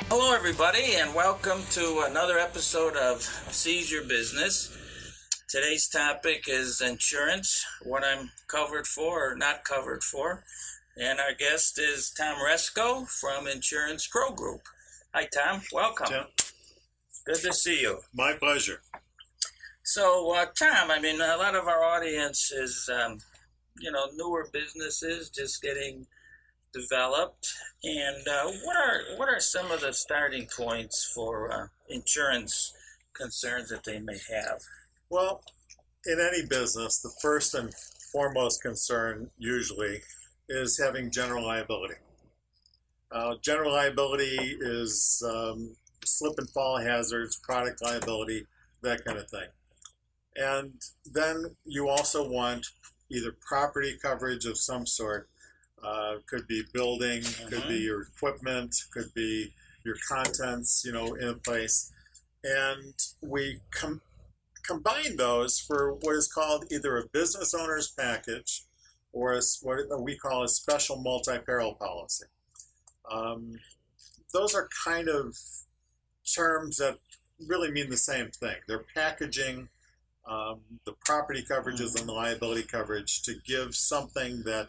Hello, everybody, and welcome to another episode of Seize Your Business. Today's topic is insurance, what I'm covered for or not covered for. And our guest is Tom Restko from Insurance Pro Group. Hi, Tom. Welcome. Jim. Good to see you. My pleasure. So, Tom, a lot of our audience is, newer businesses just getting developed. And what are some of the starting points for insurance concerns that they may have? Well, in any business, the first and foremost concern usually is having general liability. General liability is slip and fall hazards, product liability, that kind of thing. And then you also want either property coverage of some sort. Could be building, could be your equipment, could be your contents, in a place. And we combine those for what is called either a business owner's package or what we call a special multi-peril policy. Those are kind of terms that really mean the same thing. They're packaging the property coverages and the liability coverage to give something that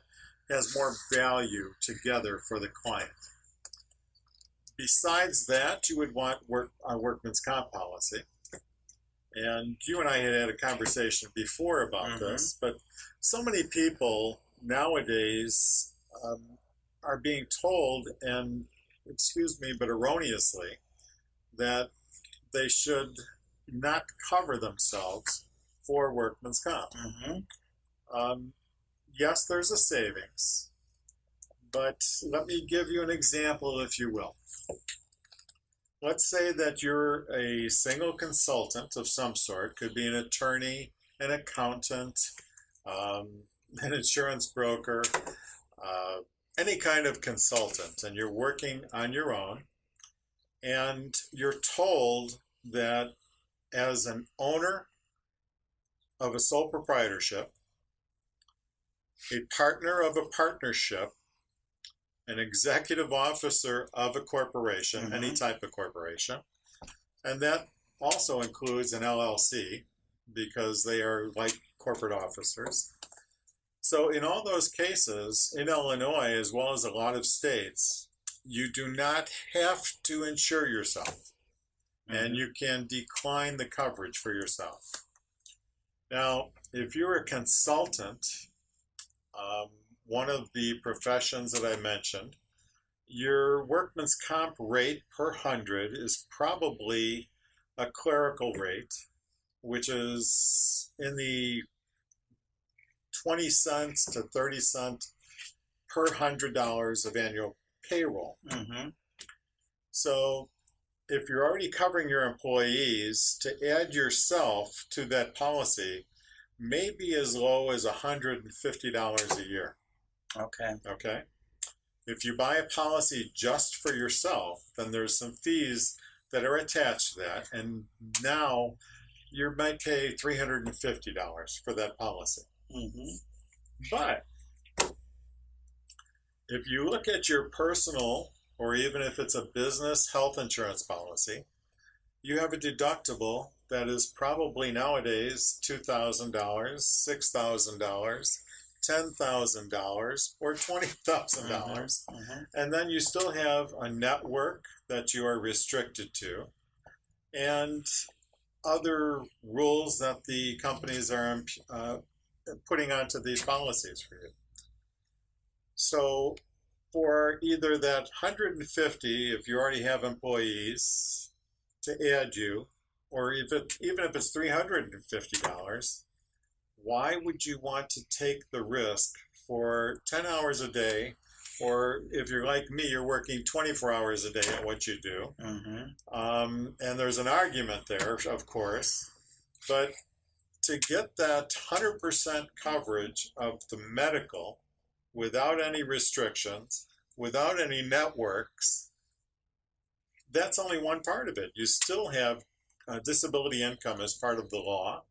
has more value together for the client. Besides that, you would want a workman's comp policy. And you and I had a conversation before about this, but so many people nowadays are being told, and excuse me, but erroneously, that they should not cover themselves for workman's comp. Yes, there's a savings, but let me give you an example, if you will. Let's say that you're a single consultant of some sort, could be an attorney, an accountant, an insurance broker, any kind of consultant, and you're working on your own, and you're told that as an owner of a sole proprietorship, a partner of a partnership, an executive officer of a corporation, any type of corporation, and that also includes an LLC because they are like corporate officers. So in all those cases, in Illinois, as well as a lot of states, you do not have to insure yourself, and you can decline the coverage for yourself. Now, if you're a consultant, one of the professions that I mentioned, your workman's comp rate per 100 is probably a clerical rate, which is in the 20 cents to 30 cents per $100 of annual payroll. So if you're already covering your employees, to add yourself to that policy may be as low as $150 a year. Okay. If you buy a policy just for yourself, then there's some fees that are attached to that, and now you might pay $350 for that policy. But if you look at your personal, or even if it's a business health insurance policy, you have a deductible that is probably nowadays $2,000, $6,000, $10,000, or $20,000. And then you still have a network that you are restricted to, and other rules that the companies are putting onto these policies for you. So for either that 150, if you already have employees, to add you, or even if it's $350, why would you want to take the risk for 10 hours a day, or if you're like me, you're working 24 hours a day at what you do? And there's an argument there, of course, but to get that 100% coverage of the medical without any restrictions, without any networks, that's only one part of it. You still have disability income as part of the law,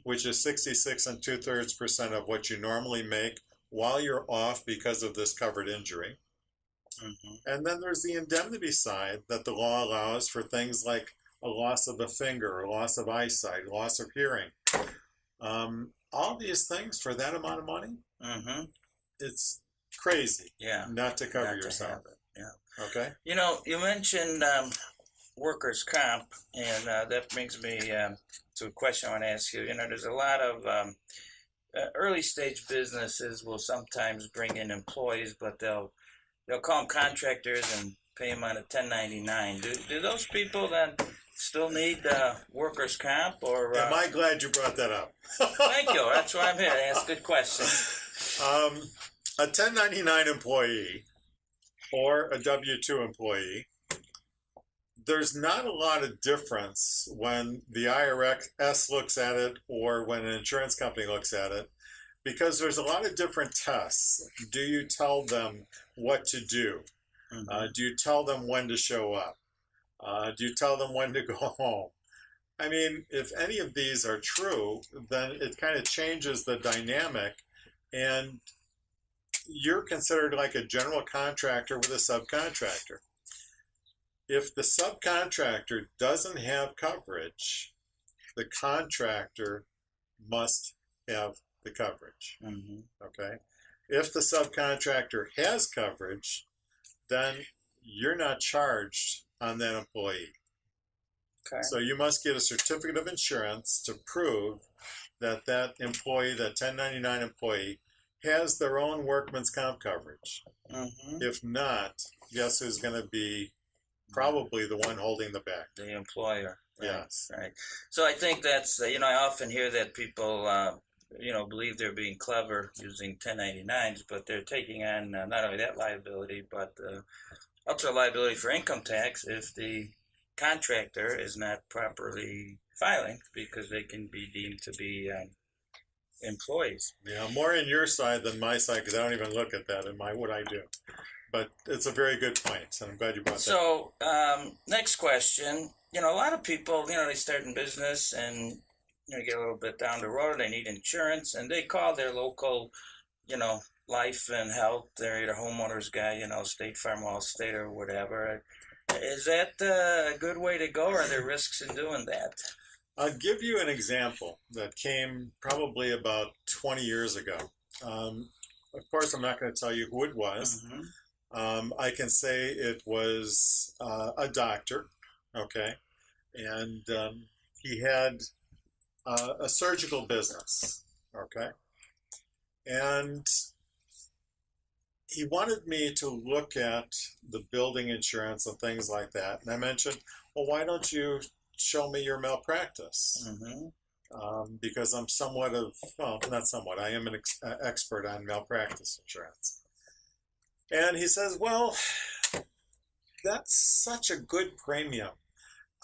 which is 66 2/3% of what you normally make while you're off because of this covered injury. Mm-hmm. And then there's the indemnity side that the law allows for things like a loss of a finger, a loss of eyesight, loss of hearing. All these things for that amount of money, Mm-hmm. it's crazy Yeah. not to cover Not to yourself. have it. Yeah. Okay? You know, you mentioned workers' comp, and that brings me to a question I want to ask you. You know, there's a lot of early stage businesses will sometimes bring in employees, but they'll call them contractors and pay them on a 1099. Do those people then still need workers' comp? Or Am I glad you brought that up? thank you. That's why I'm here to ask good questions. A 1099 employee or a W-2 employee, there's not a lot of difference when the IRS looks at it or when an insurance company looks at it, because there's a lot of different tests. Do you tell them what to do? Mm-hmm. Do you tell them when to show up? Do you tell them when to go home? I mean, if any of these are true, then it kind of changes the dynamic, and you're considered like a general contractor with a subcontractor. If the subcontractor doesn't have coverage, the contractor must have the coverage. Mm-hmm. Okay? If the subcontractor has coverage, then you're not charged on that employee. Okay. So you must get a certificate of insurance to prove that that employee, that 1099 employee, has their own workman's comp coverage. Mm-hmm. If not, guess who's going to be probably the one holding the bag? The employer. Right? Yes. Right. So I think that's, you know, I often hear that people, you know, believe they're being clever using 1099s, but they're taking on not only that liability, but also liability for income tax if the contractor is not properly filing, because they can be deemed to be employees. Yeah, more in your side than my side, because I don't even look at that in what I do. But it's a very good point, and I'm glad you brought that. So, next question. You know, a lot of people, you know, they start in business and, you know, get a little bit down the road, they need insurance, and they call their local, you know, life and health, they're either homeowners guy, you know, State Farm, Allstate, or whatever. Is that a good way to go, or are there risks in doing that? I'll give you an example that came probably about 20 years ago. Of course, I'm not going to tell you who it was. Mm-hmm. I can say it was a doctor, okay, and he had a surgical business, okay, and he wanted me to look at the building insurance and things like that. And I mentioned, well, why don't you show me your malpractice? Mm-hmm. Because I'm somewhat of, well, not somewhat, I am an expert on malpractice insurance. And he says, well, that's such a good premium.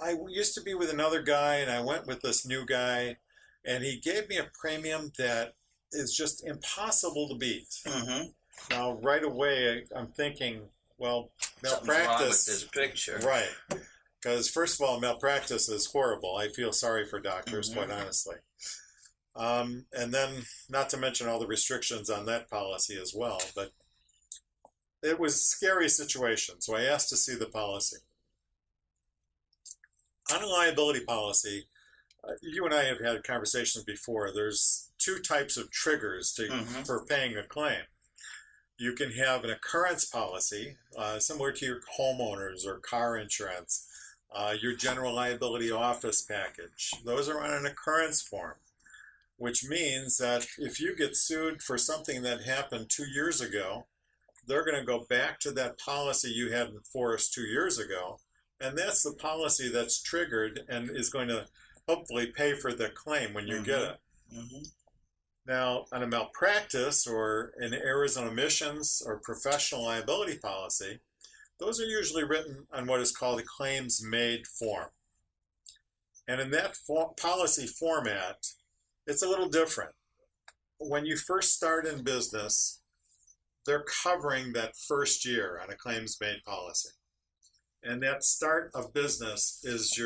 I used to be with another guy, and I went with this new guy, and he gave me a premium that is just impossible to beat. Mm-hmm. Now, right away, I'm thinking, well, Something's wrong with malpractice. this picture. Right. Because, first of all, malpractice is horrible. I feel sorry for doctors, Mm-hmm. quite honestly. And then, not to mention all the restrictions on that policy as well. But it was a scary situation, so I asked to see the policy. On a liability policy, you and I have had conversations before. There's two types of triggers Mm-hmm. for paying a claim. You can have an occurrence policy, similar to your homeowners or car insurance, your general liability office package. Those are on an occurrence form, which means that if you get sued for something that happened 2 years ago, they're going to go back to that policy you had in force 2 years ago, and that's the policy that's triggered and is going to hopefully pay for the claim when you Mm-hmm. get it. Mm-hmm. Now, on a malpractice or an errors and omissions or professional liability policy, those are usually written on what is called a claims made form. And in that policy format, it's a little different. When you first start in business, they're covering that first year on a claims made policy. And that start of business is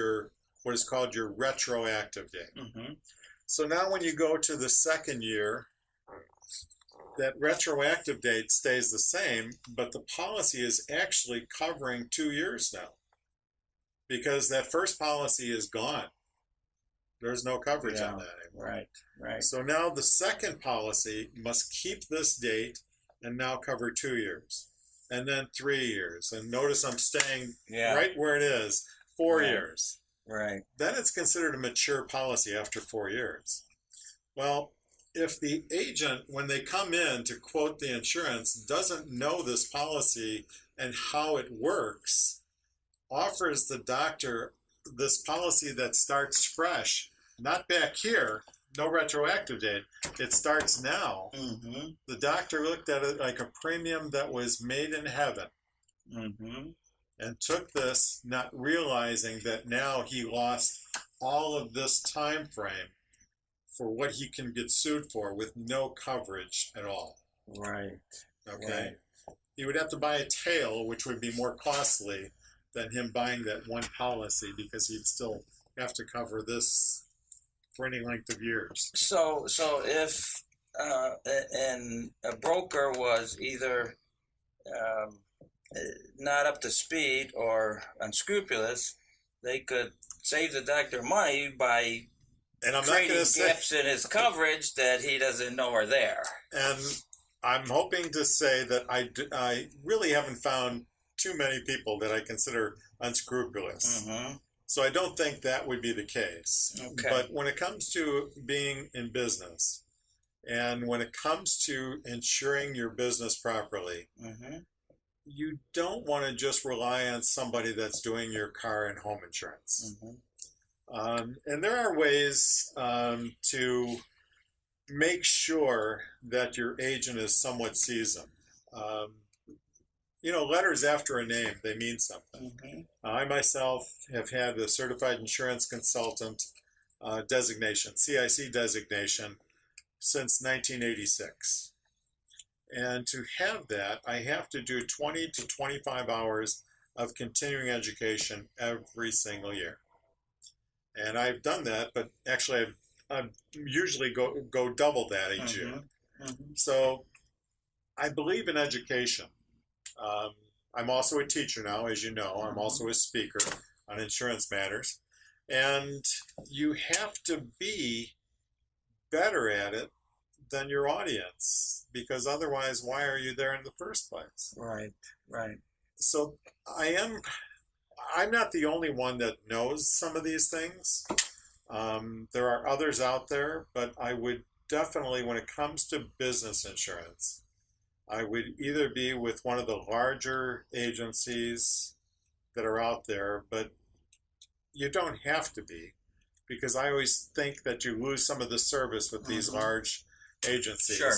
what is called your retroactive date. Mm-hmm. So now when you go to the second year, that retroactive date stays the same, but the policy is actually covering 2 years now because that first policy is gone. There's no coverage on that anymore. Right, right. So now the second policy must keep this date and now cover 2 years, and then 3 years. And notice I'm staying right where it is, 4 years. Right. Then it's considered a mature policy after 4 years. Well, if the agent, when they come in to quote the insurance, doesn't know this policy and how it works, offers the doctor this policy that starts fresh, not back here, no retroactive date, it starts now. Mm-hmm. The doctor looked at it like a premium that was made in heaven, Mm-hmm. and took this, not realizing that now he lost all of this time frame for what he can get sued for with no coverage at all. Right. Okay. He would have to buy a tail, which would be more costly than him buying that one policy, because he'd still have to cover this for any length of years. So if and a broker was either not up to speed or unscrupulous, they could save the doctor money by And I'm creating not going to say gaps in his coverage that he doesn't know are there. And I'm hoping to say that I really haven't found too many people that I consider unscrupulous. Mm-hmm. So I don't think that would be the case. Okay. But when it comes to being in business, and when it comes to insuring your business properly, Mm-hmm. you don't want to just rely on somebody that's doing your car and home insurance. Mm-hmm. And there are ways to make sure that your agent is somewhat seasoned. Letters after a name, they mean something. Mm-hmm. I myself have had a certified insurance consultant designation, CIC designation, since 1986. And to have that, I have to do 20 to 25 hours of continuing education every single year. And I've done that, but actually I usually go double that each year. Mm-hmm. So I believe in education. I'm also a teacher now, as you know. I'm also a speaker on insurance matters. And you have to be better at it than your audience, because otherwise, why are you there in the first place? Right, right. So I'm not the only one that knows some of these things. There are others out there, but I would definitely, when it comes to business insurance, I would either be with one of the larger agencies that are out there, but you don't have to be, because I always think that you lose some of the service with these large agencies. Sure.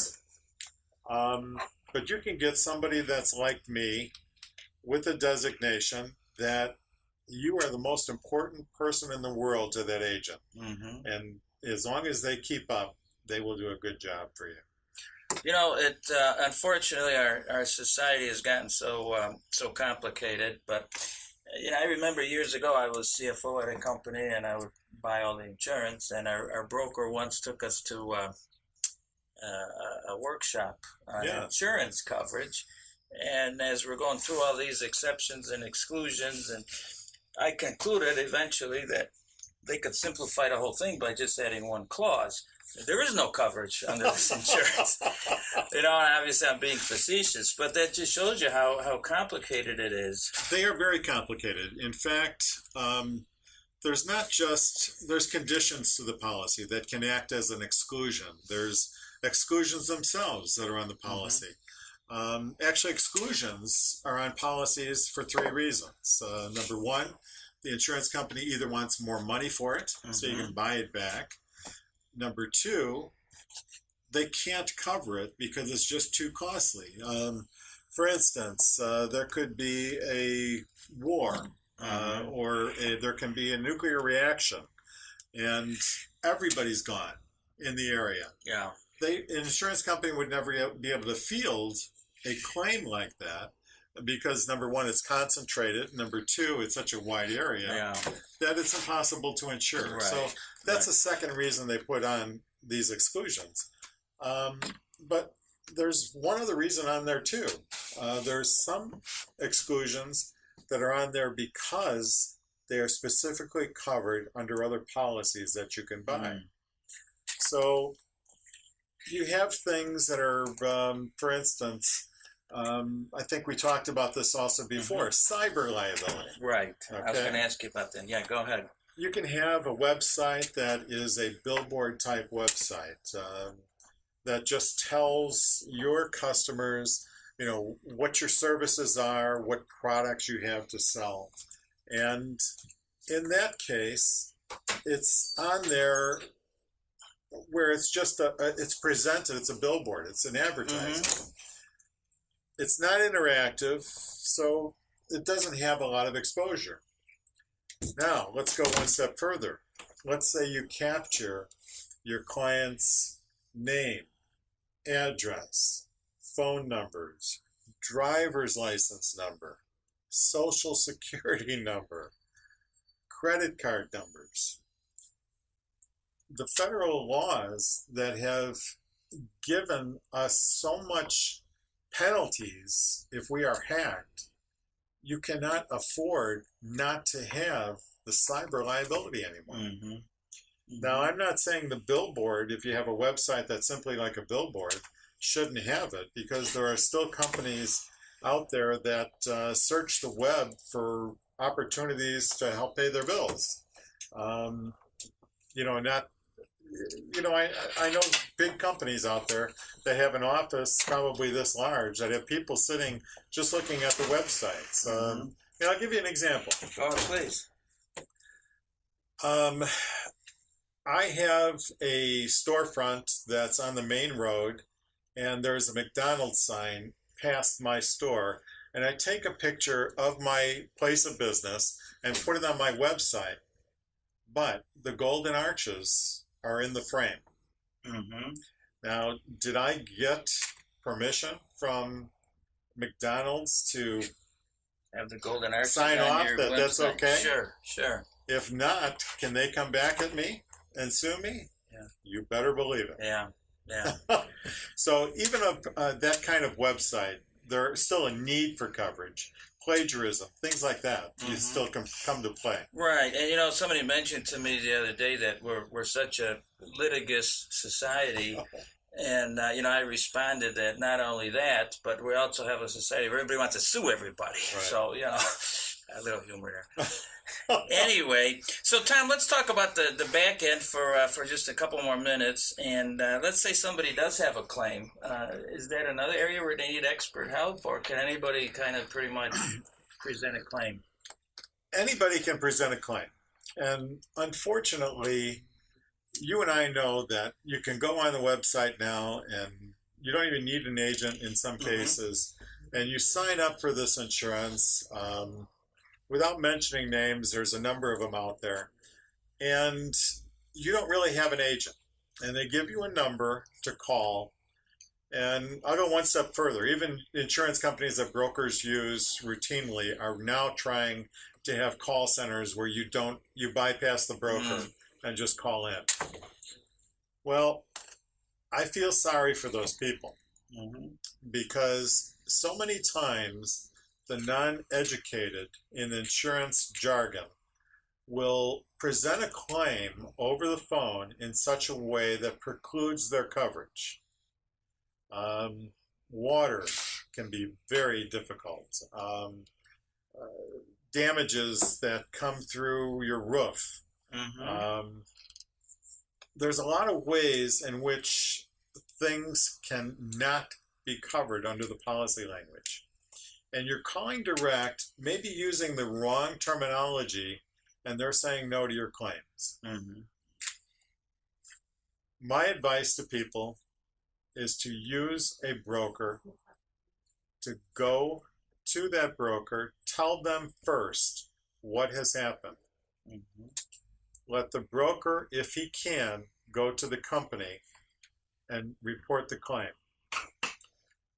But you can get somebody that's like me with a designation that you are the most important person in the world to that agent. Mm-hmm. And as long as they keep up, they will do a good job for you. Unfortunately, our society has gotten so complicated. But I remember years ago I was CFO at a company, and I would buy all the insurance. And our broker once took us to a workshop on insurance coverage. And as we're going through all these exceptions and exclusions, and I concluded eventually that they could simplify the whole thing by just adding one clause. There is no coverage under this insurance. And obviously I'm being facetious, but that just shows you how complicated it is. They are very complicated. In fact, there's conditions to the policy that can act as an exclusion. There's exclusions themselves that are on the policy. Actually, exclusions are on policies for 3 reasons. Number one, the insurance company either wants more money for it, so you can buy it back. Number two, they can't cover it because it's just too costly. For instance, there could be a war, or there can be a nuclear reaction, and everybody's gone in the area. Yeah. An insurance company would never be able to field a claim like that, because number one, it's concentrated. Number two, it's such a wide area that it's impossible to insure. Right. So that's the second reason they put on these exclusions. But there's one other reason on there too. There's some exclusions that are on there because they are specifically covered under other policies that you can buy. So you have things that are, for instance, I think we talked about this also before, cyber liability. Right. Okay. I was going to ask you about that. Yeah, go ahead. You can have a website that is a billboard type website that just tells your customers, what your services are, what products you have to sell. And in that case, it's on there where it's just it's presented, it's a billboard, it's an advertisement. It's not interactive, so it doesn't have a lot of exposure. Now, let's go one step further. Let's say you capture your client's name, address, phone numbers, driver's license number, social security number, credit card numbers. The federal laws that have given us so much penalties if we are hacked, you cannot afford not to have the cyber liability anymore. Now, I'm not saying the billboard, if you have a website that's simply like a billboard, shouldn't have it, because there are still companies out there that search the web for opportunities to help pay their bills. I know big companies out there that have an office probably this large that have people sitting just looking at the websites. I'll give you an example. Oh, please. I have a storefront that's on the main road, and there's a McDonald's sign past my store, and I take a picture of my place of business and put it on my website, but the golden arches are in the frame. Now, did I get permission from McDonald's to have the golden arches sign on off your that website? that's okay? Sure. If not, can they come back at me and sue me? Yeah. You better believe it. Yeah. So even that kind of website, there's still a need for coverage. Plagiarism, things like that, you still come to play. Right, and somebody mentioned to me the other day that we're such a litigious society, and I responded that not only that, but we also have a society where everybody wants to sue everybody. Right. So a little humor there. Anyway, so Tom, let's talk about the back end for just a couple more minutes. And let's say somebody does have a claim. Is that another area where they need expert help, or can anybody kind of pretty much present a claim? Anybody can present a claim. And unfortunately, you and I know that you can go on the website now, and you don't even need an agent in some cases, and you sign up for this insurance. Without mentioning names, there's a number of them out there, and you don't really have an agent, and they give you a number to call. And I'll go one step further. Even insurance companies that brokers use routinely are now trying to have call centers where you bypass the broker and just call in. Well, I feel sorry for those people because so many times the non-educated in insurance jargon will present a claim over the phone in such a way that precludes their coverage. Water can be very difficult. Damages that come through your roof. There's a lot of ways in which things can not be covered under the policy language. And you're calling direct, maybe using the wrong terminology, and they're saying no to your claims. My advice to people is to use a broker, to go to that broker, tell them first what has happened. Let the broker, if he can, go to the company and report the claim.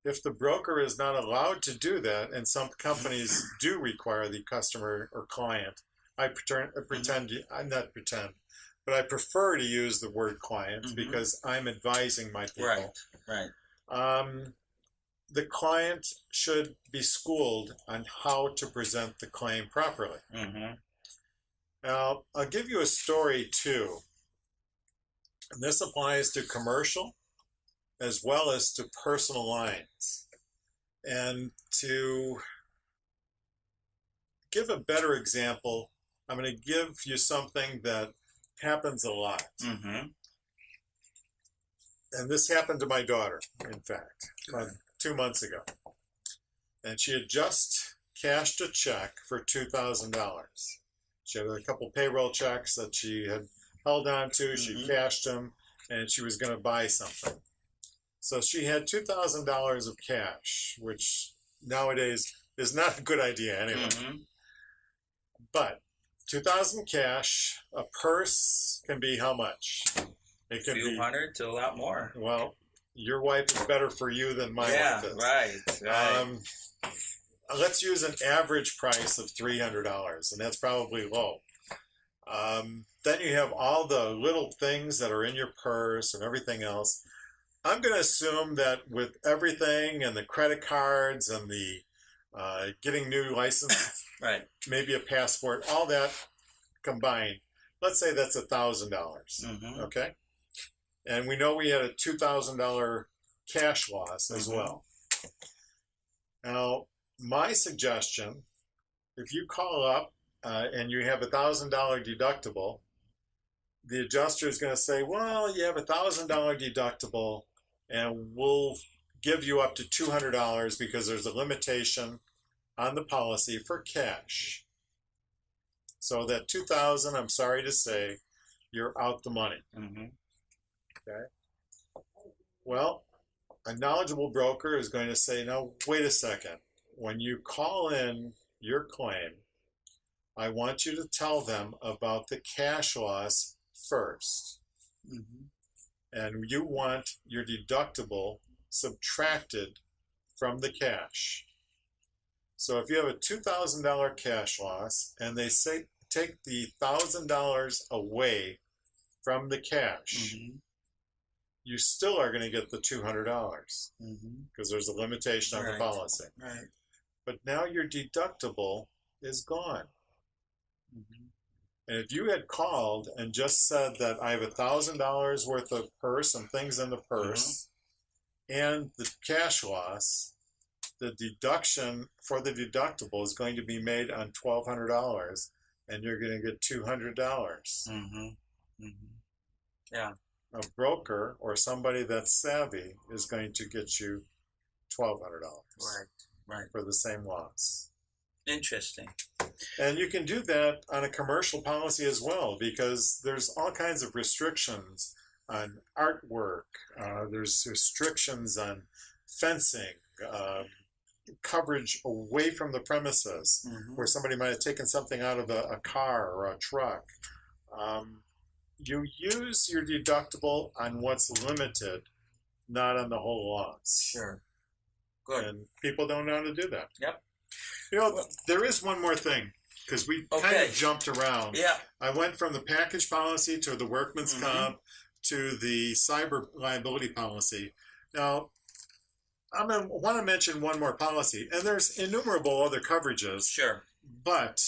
If the broker is not allowed to do that, and some companies do require the customer or client, I prefer to use the word client because I'm advising my people. Right. the client should be schooled on how to present the claim properly. Mm-hmm. Now, I'll give you a story too. And this applies to commercial as well as to personal lines. And to give a better example, I'm going to give you something that happens a lot. Mm-hmm. And this happened to my daughter, in fact, about 2 months ago. And she had just cashed a check for $2,000. She had a couple payroll checks that she had held on to. She cashed them, and she was going to buy something. So she had $2,000 of cash, which nowadays is not a good idea anyway. Mm-hmm. But $2,000 cash, a purse can be how much? It can a few be hundred to a lot more. Well, your wife is better for you than my wife is. Right. Let's use an average price of $300, and that's probably low. Then you have all the little things that are in your purse and everything else. I'm going to assume that with everything and the credit cards and the getting new license, Right. maybe a passport, all that combined, let's say that's $1,000. Mm-hmm. Okay? And we know we had a $2,000 cash loss as well. Now, my suggestion, if you call up and you have a $1,000 deductible, the adjuster is going to say, well, you have a $1,000 deductible and we'll give you up to $200 because there's a limitation on the policy for cash. So that $2,000, I'm sorry to say, you're out the money. Mm-hmm. Okay. Well, a knowledgeable broker is going to say, no, wait a second. When you call in your claim, I want you to tell them about the cash loss first. Mm-hmm. And you want your deductible subtracted from the cash. So if you have a $2,000 cash loss and they say take the $1,000 away from the cash, you still are going to get the $200 because there's a limitation on the policy. Right. But now your deductible is gone. And if you had called and just said that I have $1,000 worth of purse and things in the purse and the cash loss, the deduction for the deductible is going to be made on $1,200 and you're going to get $200. Yeah. A broker or somebody that's savvy is going to get you $1,200 Right. for the same loss. Interesting. And you can do that on a commercial policy as well because there's all kinds of restrictions on artwork. There's restrictions on fencing, coverage away from the premises where somebody might have taken something out of a car or a truck. You use your deductible on what's limited, not on the whole loss. Sure. Good. And people don't know how to do that. Yep. You know, there is one more thing, because we kind of jumped around. Yeah. I went from the package policy to the workman's comp to the cyber liability policy. Now, I want to mention one more policy, and there's innumerable other coverages. Sure. But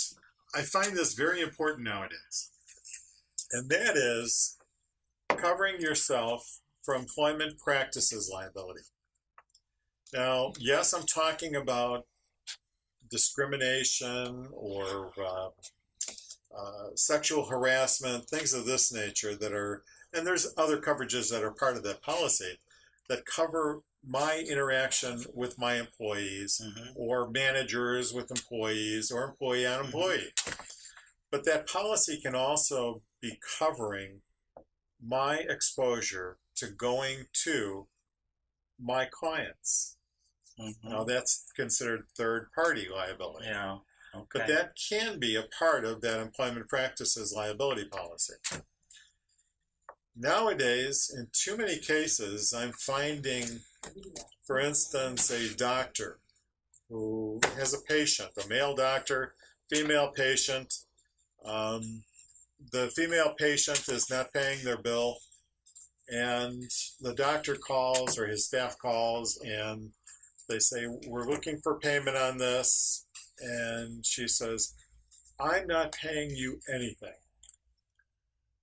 I find this very important nowadays, and that is covering yourself for employment practices liability. Now, yes, I'm talking about discrimination or sexual harassment, things of this nature that are, and there's other coverages that are part of that policy that cover my interaction with my employees or managers with employees or employee on employee. But that policy can also be covering my exposure to going to my clients. Now that's considered third-party liability. Yeah. Okay. But that can be a part of that employment practices liability policy. Nowadays, in too many cases, I'm finding, for instance, a doctor who has a patient, a male doctor, female patient. The female patient is not paying their bill, and the doctor calls or his staff calls and they say, we're looking for payment on this. And she says, I'm not paying you anything.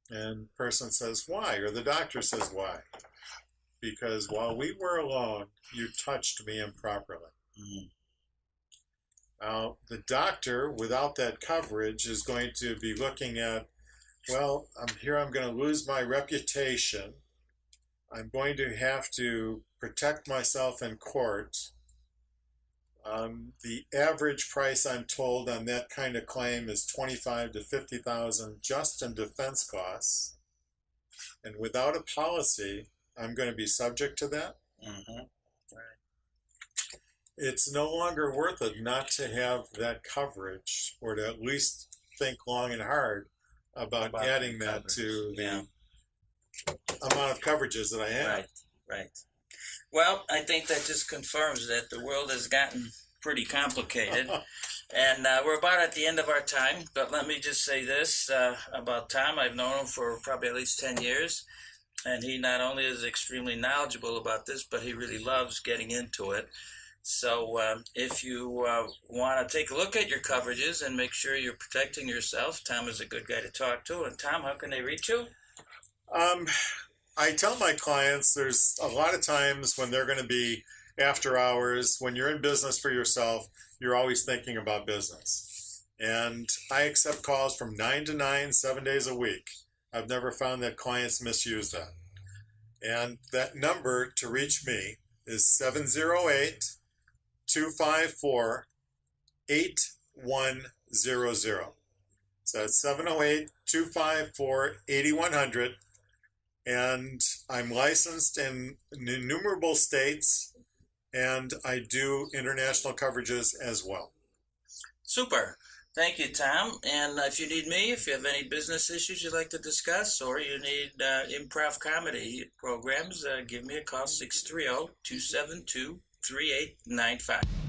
And the person says, why? Or the doctor says, why? Because while we were alone, you touched me improperly. Mm. Now, the doctor, without that coverage, is going to be looking at, well, I'm going to lose my reputation. I'm going to have to protect myself in court. The average price, I'm told, on that kind of claim is $25,000 to $50,000 just in defense costs. And without a policy, I'm going to be subject to that. Mm-hmm. Right. It's no longer worth it not to have that coverage, or to at least think long and hard about adding that to the amount of coverages that I have. Right, right. Well, I think that just confirms that the world has gotten pretty complicated. And we're about at the end of our time, but let me just say this about Tom. I've known him for probably at least 10 years, and he not only is extremely knowledgeable about this, but he really loves getting into it. So if you want to take a look at your coverages and make sure you're protecting yourself, Tom is a good guy to talk to. And Tom, how can they reach you? I tell my clients there's a lot of times when they're going to be after hours. When you're in business for yourself, you're always thinking about business. And I accept calls from 9 to 9, 7 days a week. I've never found that clients misuse that. And that number to reach me is 708-254-8100. So that's 708-254-8100. And I'm licensed in innumerable states, and I do international coverages as well. Super. Thank you, Tom. And if you need me, if you have any business issues you'd like to discuss, or you need improv comedy programs, give me a call, 630-272-3895.